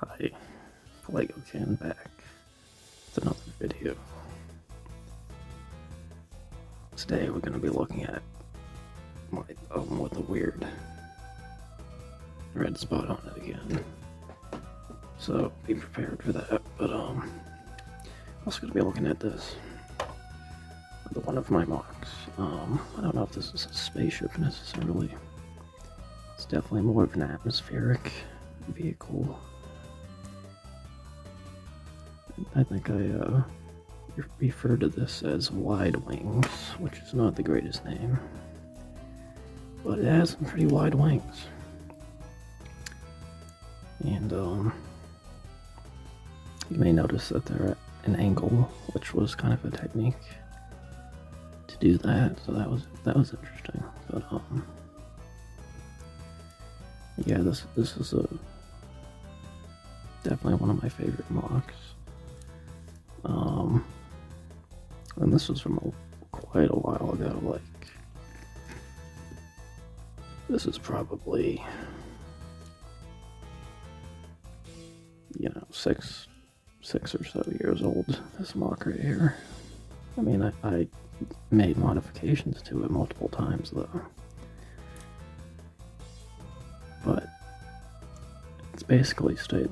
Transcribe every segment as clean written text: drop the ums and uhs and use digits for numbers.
Hi, Pelegocan back with another video. Today we're going to be looking at my with a weird red spot on it again. So be prepared for that. But I'm also going to be looking at this, one of my MOCs. I don't know if this is a spaceship necessarily. It's definitely more of an atmospheric vehicle. I think I refer to this as wide wings, which is not the greatest name, but it has some pretty wide wings. And you may notice that they're at an angle, which was kind of a technique to do that. So that was interesting. But yeah, this is definitely one of my favorite MOCs. And this was from quite a while ago. Like, this is probably, six or so years old. This MOC right here. I mean, I made modifications to it multiple times though, but it's basically stayed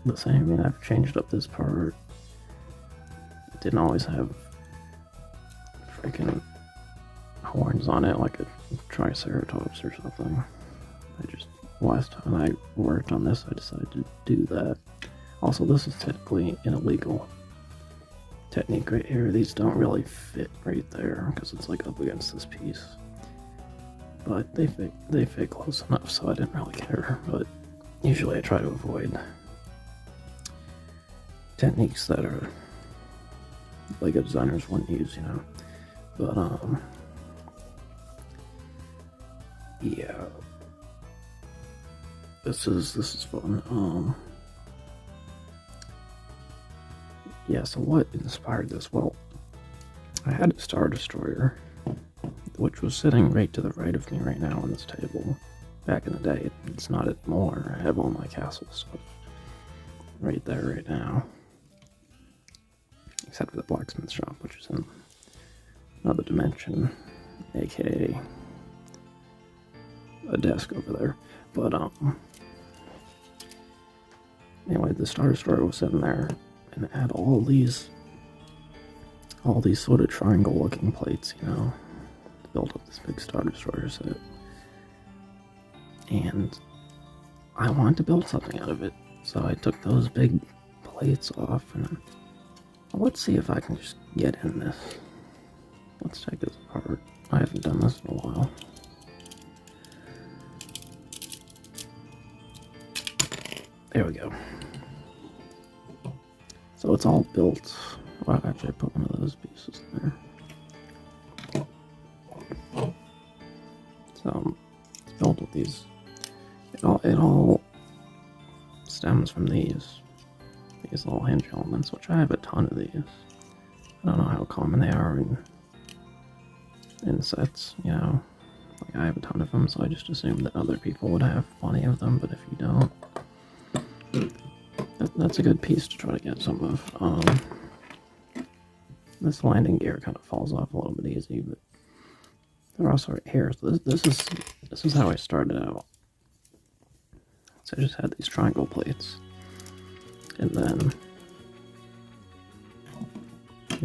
the same. I mean, I've changed up this part. It didn't always have freaking horns on it like a triceratops or something. Last time I worked on this, I decided to do that. Also, this is technically an illegal technique right here. These don't really fit right there because it's like up against this piece, but they fit close enough, so I didn't really care. But usually I try to avoid techniques that are like designers wouldn't use, But yeah, this is fun. Yeah, so what inspired this? Well, I had a Star Destroyer, which was sitting right to the right of me right now on this table. Back in the day, it's not anymore. I have all my castle stuff right there right now, except for the blacksmith shop, which is in another dimension, aka a desk over there. But anyway, the Star Destroyer was sitting there, and it had all these sort of triangle looking plates, built up this big Star Destroyer set. And I wanted to build something out of it, so I took those big plates off, and let's see if I can just get in this. Let's take this apart. I haven't done this in a while. There we go. So it's all built. Wow, actually I put one of those pieces there. So it's built with these. It all stems from these little hinge elements, which I have a ton of these. I don't know how common they are in sets, Like, I have a ton of them, so I just assumed that other people would have plenty of them, but if you don't, that's a good piece to try to get some of. This landing gear kind of falls off a little bit easy, but they're also right here. So this is how I started out. So I just had these triangle plates, and then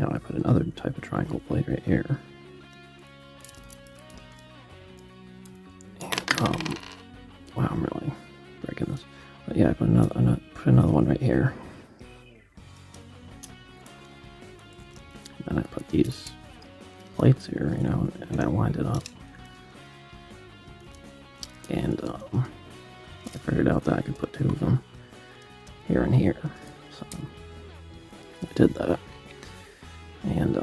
I put another type of triangle plate right here. And, wow, I'm really breaking this. But yeah, I put another one right here. And then I put these plates here, and I lined it up. And I figured out that I could put two of them here and here. So I did that. And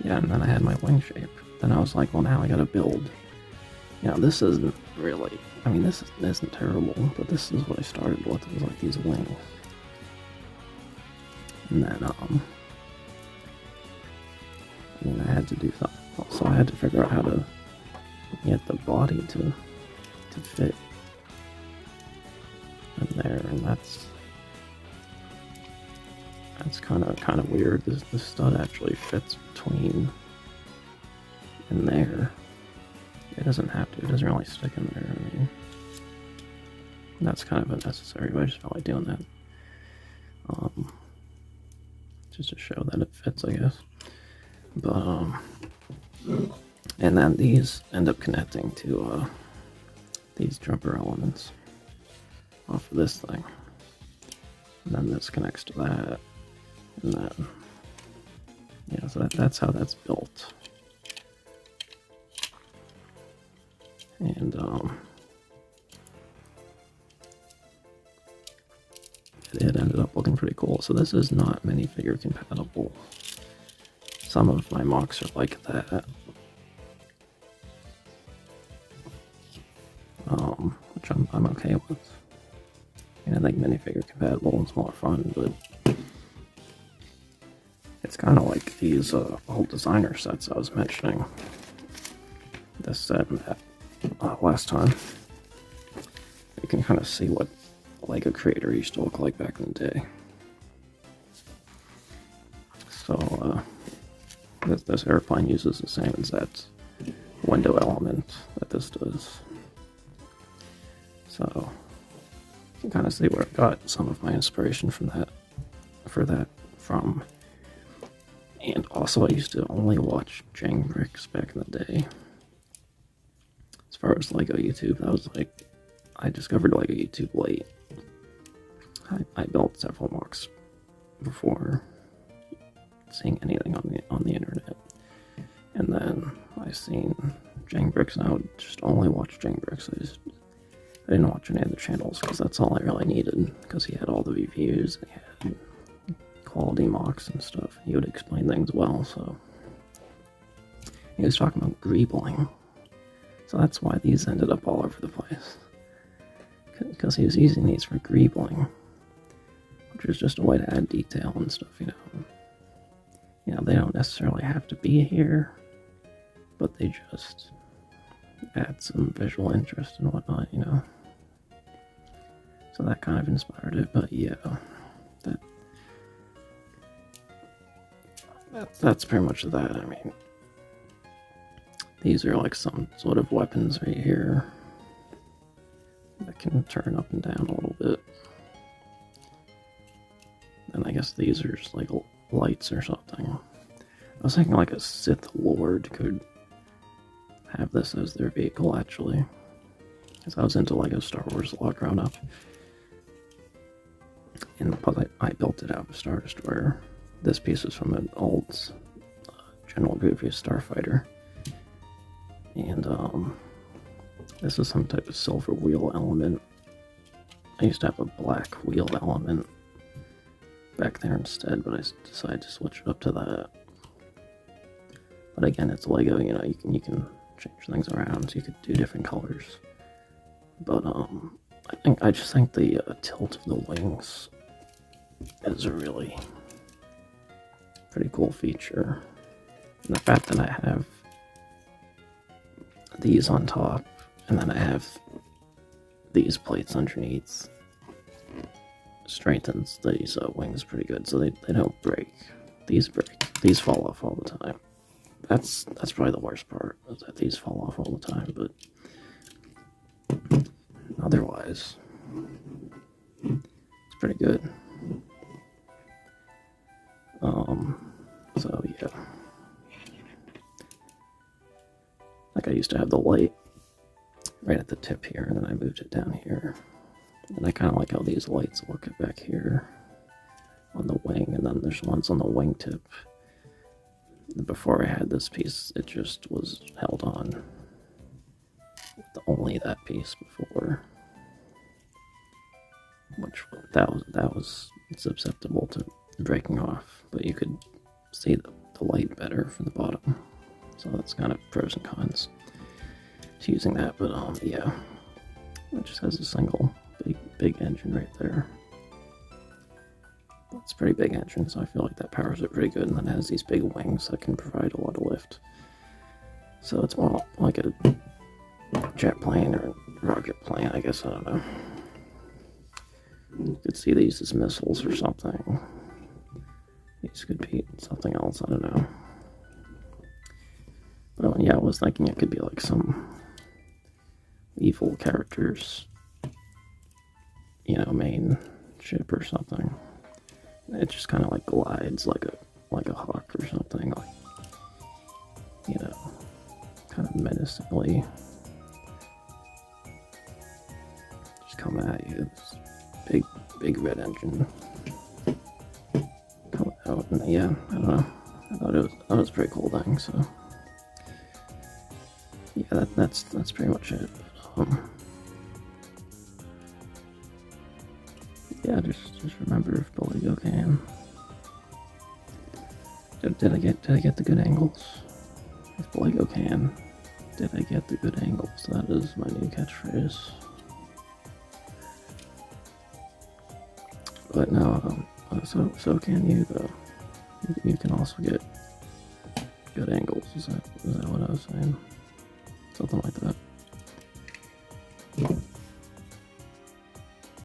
yeah, and then I had my wing shape. Then I was like, well, now I gotta build. This isn't really, this isn't terrible, but this is what I started with. It was like these wings. And then, I had to do something. So I had to figure out how to get the body to fit there, and that's kind of weird. This stud actually fits between in there. It doesn't have to. It doesn't really stick in there. I mean, that's kind of unnecessary, but I just felt like doing that. Just to show that it fits, I guess. But and then these end up connecting to these jumper elements off of this thing. And then this connects to that, and then yeah, so that's how that's built. And it ended up looking pretty cool. So this is not minifigure compatible. Some of my MOCs are like that, which I'm okay with. And I think minifigure compatible is more fun, but it's kind of like these old designer sets I was mentioning. This set and that last time. You can kind of see what Lego Creator used to look like back in the day. So this airplane uses the same exact window element that this does. So you can kind of see where I got some of my inspiration from that. And also I used to only watch Jangbricks back in the day. As far as Lego YouTube, that was like, I discovered Lego YouTube late. I built several MOCs before seeing anything on the internet, and then I seen Jangbricks, and I would just only watch Jangbricks. I didn't watch any other channels because that's all I really needed. Because he had all the reviews, and he had quality MOCs and stuff. He would explain things well. So he was talking about greebling. So that's why these ended up all over the place. Because he was using these for greebling, which is just a way to add detail and stuff, you know. You know, they don't necessarily have to be here, but they just add some visual interest and whatnot, you know. So that kind of inspired it, but yeah, that's pretty much that. I mean, these are like some sort of weapons right here that can turn up and down a little bit. And I guess these are just like lights or something. I was thinking like a Sith Lord could have this as their vehicle, actually. Because I was into Lego Star Wars a lot growing up. And I built it out of Star Destroyer. This piece is from an old General Grievous Starfighter. And this is some type of silver wheel element. I used to have a black wheel element back there instead, but I decided to switch it up to that. But again, it's Lego, you know, you can change things around, so you could do different colors. But I just think the tilt of the wings is a really pretty cool feature. And the fact that I have these on top, and then I have these plates underneath, strengthens these wings pretty good, so they don't break. These break. These fall off all the time. That's probably the worst part, is that these fall off all the time, but otherwise, it's pretty good. So yeah. Like I used to have the light right at the tip here, and then I moved it down here. And I kind of like how these lights look back here on the wing, and then there's ones on the wingtip. Before I had this piece, it just was held on with only that piece before, which that was susceptible to breaking off, but you could see the light better from the bottom. So that's kind of pros and cons to using that, but yeah, it just has a single big engine right there. It's a pretty big engine, so I feel like that powers it pretty good, and then it has these big wings that can provide a lot of lift. So it's more like a jet plane or rocket plane, I guess, I don't know. You could see these as missiles or something. These could be something else, I don't know. But yeah, I was thinking it could be like some evil character's, main ship or something. It just kind of like glides like a hawk or something, like, kind of menacingly just come at you. This big red engine coming out, and yeah, I don't know. I thought it was a pretty cool thing. So yeah, that's pretty much it. Yeah, just remember Pelegocan. Did I get the good angles? If Pelegocan, did I get the good angles? That is my new catchphrase. But no, so can you though. You can also get good angles. Is that what I was saying? Something like that.